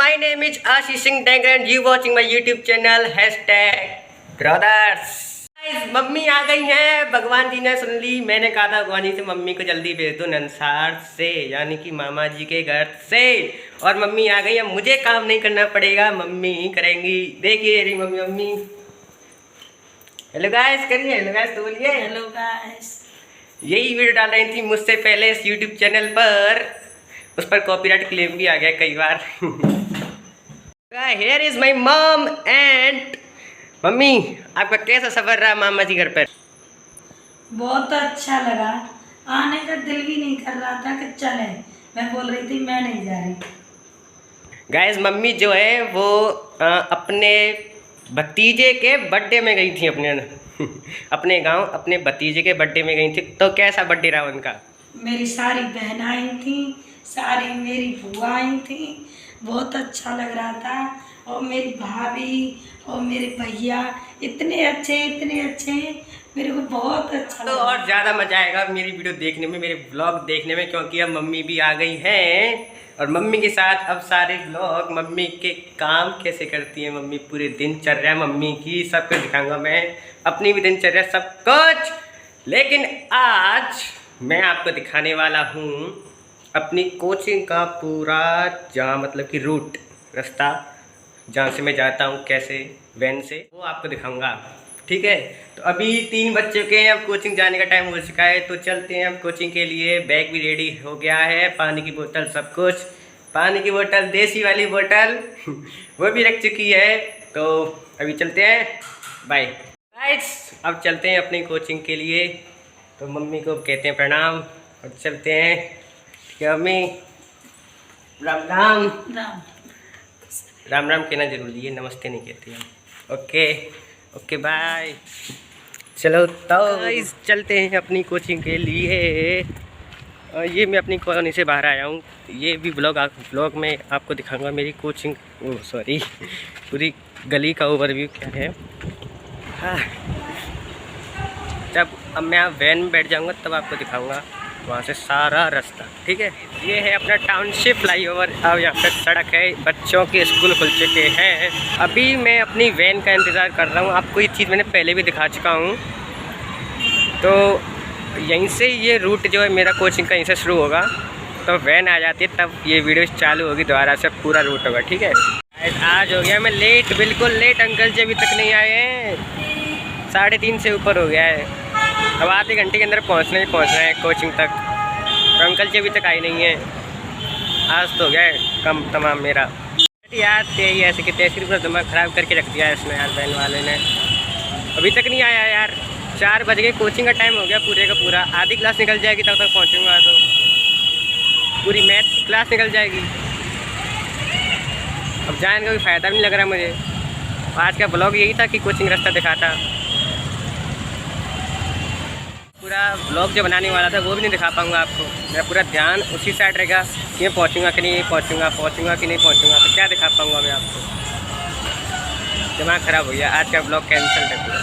my name is Ashish Singh Dangar and you watching my YouTube channel #brothers। Mummy आ गई हैं। भगवान जी ने सुन ली। मैंने कहा था भगवान जी से मम्मी को जल्दी भेज दो नंसार से, यानी कि मामा जी के घर से, और मम्मी आ गई। अब मुझे काम नहीं करना पड़ेगा, मम्मी ही करेंगी। देखिए रही मम्मी। मम्मी हेलो गाइस करिए। हेलो गाइस तो बोलिए। Hello guys. यही वीडियो डाल रही थी मुझसे पहले इस यूट्यूब चैनल पर, उस पर कॉपीराइट क्लेम भी आ गया कई बार। Here is my mom and mummy आपका कैसा सफर रहा मामा जी घर पर? बहुत अच्छा लगा, आने का दिल भी नहीं कर रहा था कि चले। मैं बोल रही थी मैं नहीं जा रही। गाइस मम्मी जो है वो अपने भतीजे के बर्थडे में गई थी, अपने गांव अपने भतीजे के बर्थडे में गई थी। तो कैसा बर्थडे रहा उनका? मेरी सारी बहन आई थी, सारी मेरी बुआ आई थी। बहुत अच्छा लग रहा था, और मेरी भाभी और मेरे भैया इतने अच्छे मेरे को बहुत अच्छा तो लगा। और ज़्यादा मजा आएगा मेरी वीडियो देखने में, मेरे ब्लॉग देखने में, क्योंकि अब मम्मी भी आ गई हैं। और मम्मी के साथ अब सारे ब्लॉग, मम्मी के काम कैसे करती है मम्मी, पूरे दिनचर्या मम्मी की सब कुछ दिखाऊंगा मैं, अपनी भी दिनचर्या सब कुछ। लेकिन आज मैं आपको दिखाने वाला हूँ अपनी कोचिंग का पूरा जहाँ मतलब कि रूट, रास्ता जहाँ से मैं जाता हूँ, कैसे वैन से, वो आपको दिखाऊंगा। ठीक है, तो अभी 3 बज चुके हैं, अब कोचिंग जाने का टाइम हो चुका है। तो चलते हैं अब कोचिंग के लिए। बैग भी रेडी हो गया है, पानी की बोतल सब कुछ, पानी की बोतल देसी वाली बोतल वो भी रख चुकी है। तो अभी चलते हैं, बाय गाइस। अब चलते हैं अपनी कोचिंग के लिए। तो मम्मी को कहते हैं प्रणाम और चलते हैं। ठीक है मम्मी, राम राम। राम राम राम कहना जरूरी है, नमस्ते नहीं कहते हम। Okay okay bye. चलो तो गाइस चलते हैं अपनी कोचिंग के लिए। ये मैं अपनी कॉलोनी से बाहर आया हूँ। ये भी ब्लॉग में आपको दिखाऊंगा मेरी कोचिंग, सॉरी पूरी गली का ओवरव्यू क्या है। हाँ, जब अब मैं आप वैन में बैठ जाऊँगा तब आपको दिखाऊंगा वहाँ से सारा रास्ता। ठीक है, ये है अपना टाउनशिप फ्लाईओवर। अब यहाँ पर सड़क है, बच्चों के स्कूल खुल चुके हैं। अभी मैं अपनी वैन का इंतज़ार कर रहा हूँ। आपको ये चीज़ मैंने पहले भी दिखा चुका हूँ। तो यहीं से ये रूट जो है मेरा कोचिंग का, यहीं से शुरू होगा। तो वैन आ जाती है तब ये वीडियो चालू होगी, दोबारा से पूरा रूट होगा। ठीक है, आज हो गया मैं लेट, बिल्कुल लेट। अंकल जी अभी तक नहीं आए हैं, 3:30 से ऊपर हो गया है। अब आधे घंटे के अंदर पहुंचना है कोचिंग तक। तो अंकल जी अभी तक आई नहीं है। आज तो हो गया है कम तमाम मेरा। यार तेरी ऐसे कि तैसे पूरा दिमाग ख़राब करके रख दिया है इसने यार, बहन वाले ने। अभी तक नहीं आया यार, 4 बज गए, कोचिंग का टाइम हो गया पूरे का पूरा। आधी क्लास निकल जाएगी तब तक पहुँचूँगा, तो पूरी मैथ की क्लास निकल जाएगी। अब जाने का कोई फ़ायदा भी नहीं लग रहा मुझे। आज का ब्लॉग यही था कि कोचिंग रास्ता दिखाता। पूरा ब्लॉग जो बनाने वाला था वो भी नहीं दिखा पाऊँगा आपको। मेरा पूरा ध्यान उसी साइड रहेगा कि मैं पहुँचूँगा कि नहीं पहुँचूँगा कि नहीं पहुँचूँगा, तो क्या दिखा पाऊँगा मैं आपको। दिमाग ख़राब हो गया, आज का ब्लॉग कैंसिल है पूरा।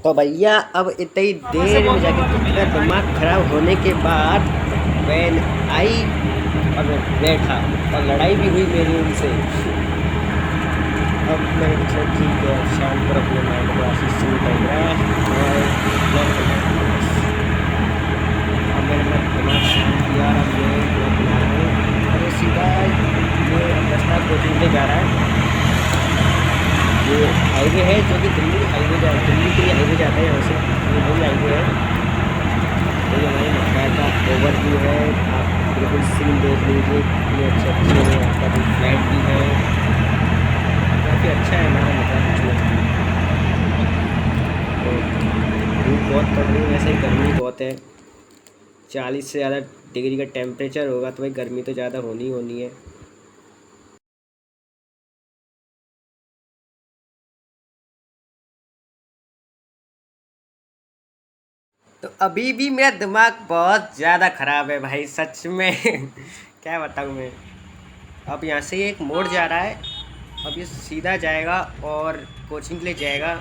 तो भैया अब इतनी देर में जाके इतना दिमाग ख़राब होने के बाद वैन आई और मैं बैठा, और लड़ाई भी हुई मेरी उनसे। अब मैंने सोचा ठीक है, शाम पर अपने माइंड को आशीष से निकल अब मैंने दिमाग शांत किया। अब मैं ब्लॉग बना रहा हूँ और सीधा ये रास्ता कोचिंग पे जा रहा है। ये हाईवे है जो कि दिल्ली के लिए हाईवे जाता है यहाँ से, ये वही हाईवे है। तो ये हमारे मकान का ओवरव्यू है, आप बिल्कुल सीन देख लीजिए, कितने अच्छे हैं। आपका भी फ्लैट भी है, काफ़ी अच्छा है हमारा मकान। तो धूप बहुत पड़ रही है, वैसे ही गर्मी बहुत है। 40 से ज़्यादा डिग्री का टेम्परेचर होगा तो भाई गर्मी तो ज़्यादा होनी है। तो अभी भी मेरा दिमाग बहुत ज़्यादा ख़राब है भाई, सच में क्या बताऊँ मैं। अब यहाँ से एक मोड़ जा रहा है, अब ये सीधा जाएगा और कोचिंग के लिए जाएगा।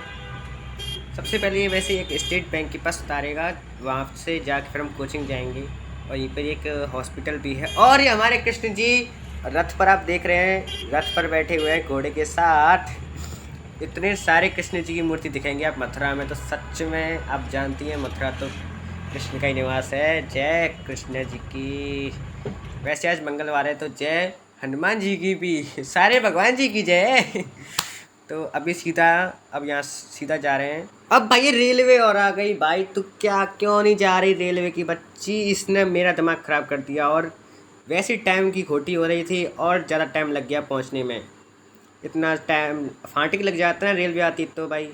सबसे पहले ये वैसे एक स्टेट बैंक के पास उतारेगा, वहाँ से जाके फिर हम कोचिंग जाएंगे। और यहीं पर एक हॉस्पिटल भी है। और ये हमारे कृष्ण जी रथ पर आप देख रहे हैं, रथ पर बैठे हुए हैं घोड़े के साथ। इतने सारे कृष्ण जी की मूर्ति दिखेंगे आप मथुरा में, तो सच में आप जानती हैं मथुरा तो कृष्ण का ही निवास है। जय कृष्ण जी की। वैसे आज मंगलवार है तो जय हनुमान जी की भी, सारे भगवान जी की जय। तो अभी सीधा, अब यहाँ सीधा जा रहे हैं। अब भाई ये रेलवे और आ गई। भाई तू क्या क्यों नहीं जा रही रेलवे की बच्ची, इसने मेरा दिमाग ख़राब कर दिया। और वैसे टाइम की खोटी हो रही थी और ज़्यादा टाइम लग गया पहुँचने में। इतना टाइम फाटक लग जाता है ना रेलवे आती तो भाई,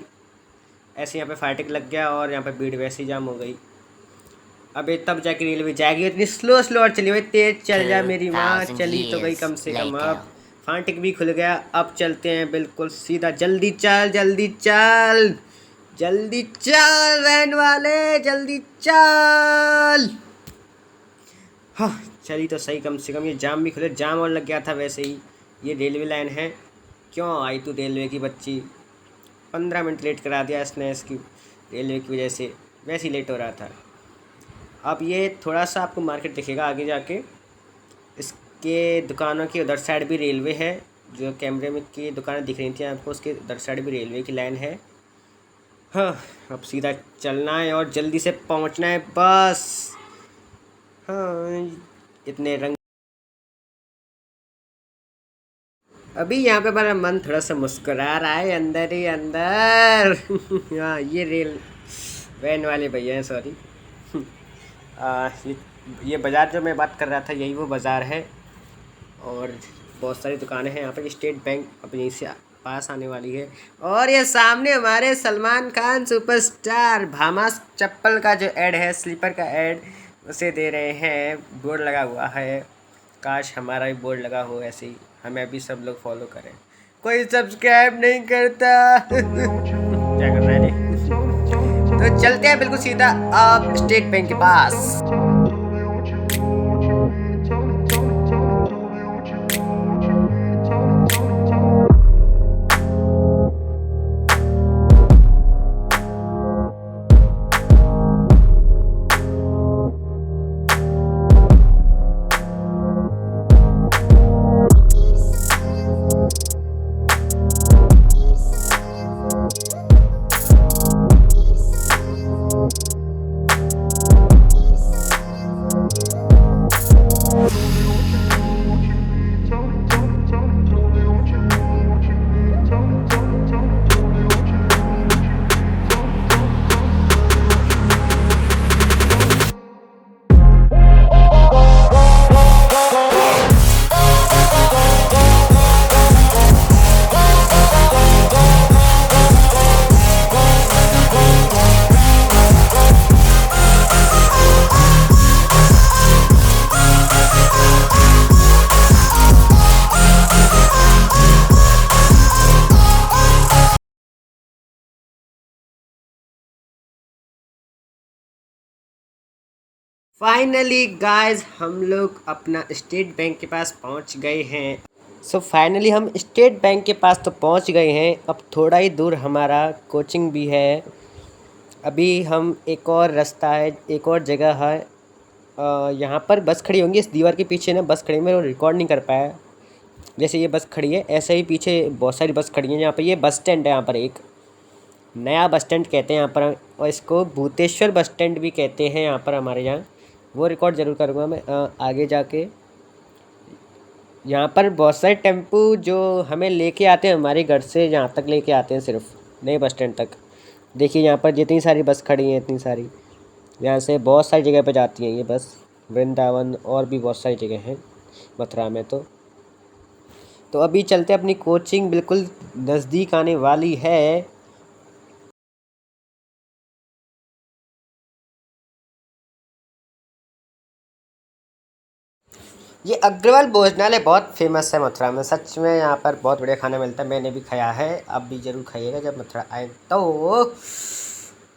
ऐसे यहाँ पे फाटक लग गया और यहाँ पे भीड़ वैसे ही जाम हो गई। अबे तब जाके रेलवे जाएगी। इतनी स्लो स्लो और चली भाई, तेज चल जा मेरी माँ। चली तो गई कम से कम। अब फाटक भी खुल गया। अब चलते हैं बिल्कुल सीधा। जल्दी चल जल्दी चल जल्दी चल वैन वाले, जल्दी चल। हाँ चली तो सही कम से कम। ये जाम भी खुले, जाम और लग गया था वैसे ही। ये रेलवे लाइन है। क्यों आई तू रेलवे की बच्ची, 15 मिनट लेट करा दिया इसने, इसकी रेलवे की वजह से वैसे ही लेट हो रहा था। अब ये थोड़ा सा आपको मार्केट दिखेगा आगे जाके, इसके दुकानों की उधर साइड भी रेलवे है। जो कैमरे में की दुकानें दिख रही थी आपको, उसके उधर साइड भी रेलवे की लाइन है। हाँ अब सीधा चलना है और जल्दी से पहुंचना है बस। हाँ इतने रंग। अभी यहाँ पे मेरा मन थोड़ा सा मुस्कुरा रहा है अंदर ही अंदर। हाँ ये रेल वैन वाले भैया हैं, सॉरी। ये बाज़ार जो मैं बात कर रहा था यही वो बाज़ार है। और बहुत सारी दुकानें हैं यहाँ पर। स्टेट बैंक अब यहीं से पास आने वाली है। और ये सामने हमारे सलमान खान सुपरस्टार भामास चप्पल का जो ऐड है, स्लीपर का ऐड, उसे दे रहे हैं। बोर्ड लगा हुआ है। काश हमारा भी बोर्ड लगा हो ऐसे ही, हमें भी सब लोग फॉलो करें। कोई सब्सक्राइब नहीं करता। क्या कर रहा है ये? तो चलते हैं बिल्कुल सीधा अब स्टेट बैंक के पास। फाइनली गाइस हम लोग अपना स्टेट बैंक के पास पहुंच गए हैं। सो फाइनली हम स्टेट बैंक के पास तो पहुंच गए हैं। अब थोड़ा ही दूर हमारा कोचिंग भी है। अभी हम एक और रास्ता है, एक और जगह है, यहाँ पर बस खड़ी होंगी। इस दीवार के पीछे ना बस खड़ी, मैं रिकॉर्ड नहीं कर पाया। जैसे ये बस खड़ी है ऐसे ही पीछे बहुत सारी बस खड़ी हैं। यहाँ पर ये बस स्टैंड है। यहाँ पर एक नया बस स्टैंड कहते हैं यहाँ पर, और इसको भूतेश्वर बस स्टैंड भी कहते हैं यहाँ पर हमारे यहाँ। वो रिकॉर्ड ज़रूर करूँगा मैं आगे जाके। यहाँ पर बहुत सारे टेम्पू जो हमें लेके आते हैं हमारे घर से यहाँ तक लेके आते हैं, सिर्फ नए बस स्टैंड तक। देखिए यहाँ पर जितनी सारी बस खड़ी हैं, इतनी सारी यहाँ से बहुत सारी जगह पर जाती हैं ये बस। वृंदावन और भी बहुत सारी जगह हैं मथुरा में। तो अभी चलते अपनी कोचिंग बिल्कुल नज़दीक आने वाली है। ये अग्रवाल भोजनालय बहुत फेमस है मथुरा में। सच में यहाँ पर बहुत बढ़िया खाना मिलता है। मैंने भी खाया है, आप भी ज़रूर खाइएगा जब मथुरा आए तो।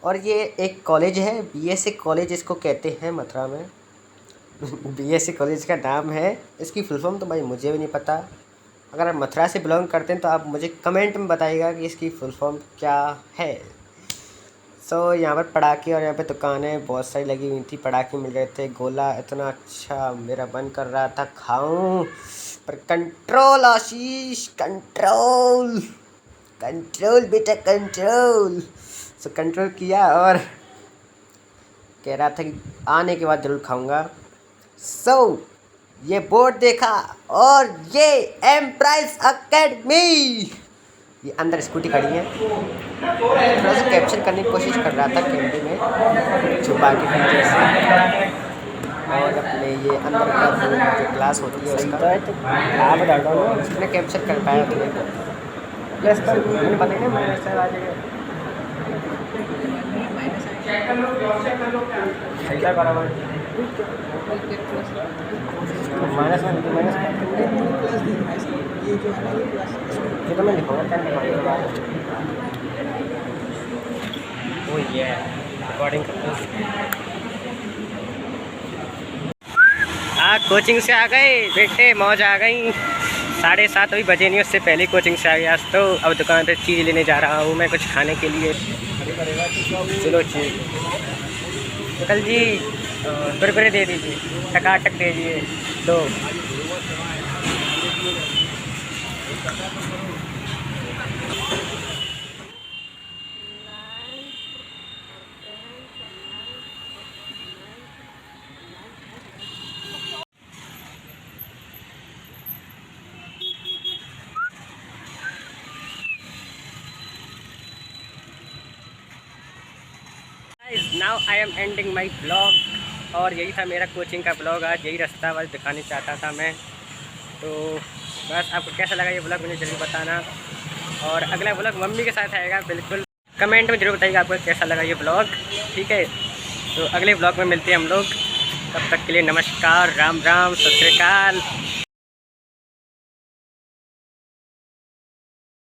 और ये एक कॉलेज है, बीएससी कॉलेज इसको कहते हैं मथुरा में। बीएससी कॉलेज का नाम है। इसकी फुल फॉर्म तो भाई मुझे भी नहीं पता। अगर आप मथुरा से बिलोंग करते हैं तो आप मुझे कमेंट में बताइएगा कि इसकी फुल फॉर्म क्या है। यहाँ पर पटाखे और यहाँ पे दुकानें बहुत सारी लगी हुई थी। पटाखे मिल रहे थे, गोला इतना अच्छा, मेरा मन कर रहा था खाऊं। पर कंट्रोल आशीष, कंट्रोल कंट्रोल बेटा कंट्रोल। सो कंट्रोल किया और कह रहा था कि आने के बाद ज़रूर खाऊंगा। सो ये बोर्ड देखा और ये एम्प्राइज अकेडमी, ये अंदर स्कूटी खड़ी है। थोड़ा सा कैप्चर करने की कोशिश कर रहा था कैमरे में छुपा के पीछे से, और अपने ये अंदर का जो क्लास होती है उसका उसने कैप्चर कर पाया तो मैंने बताया मैंने सर आ जाएगा माइनस ये तो मैं लिखूँगा वो ये रिकॉर्डिंग कोचिंग से आ गए बेटे, मौज आ गई। 7:30 अभी बजे नहीं, उससे पहले कोचिंग से आ गया। तो अब दुकान पे चीज़ लेने जा रहा हूँ मैं कुछ खाने के लिए। चलो चीज़ कल जी कुरकुरे दे दीजिए, टकाटक दे दीजिए 2। Now I am ending my blog. और यही था मेरा कोचिंग का ब्लॉग। आज यही रास्ता बस दिखाने चाहता था मैं। तो बस आपको कैसा लगा ये ब्लॉग मुझे जरूर बताना। और अगला ब्लॉग मम्मी के साथ आएगा, बिल्कुल कमेंट में जरूर बताइएगा आपको कैसा लगा ये ब्लॉग। ठीक है, तो अगले ब्लॉग में मिलते हैं हम लोग। तब तक के लिए नमस्कार, राम राम, सत श्री अकाल।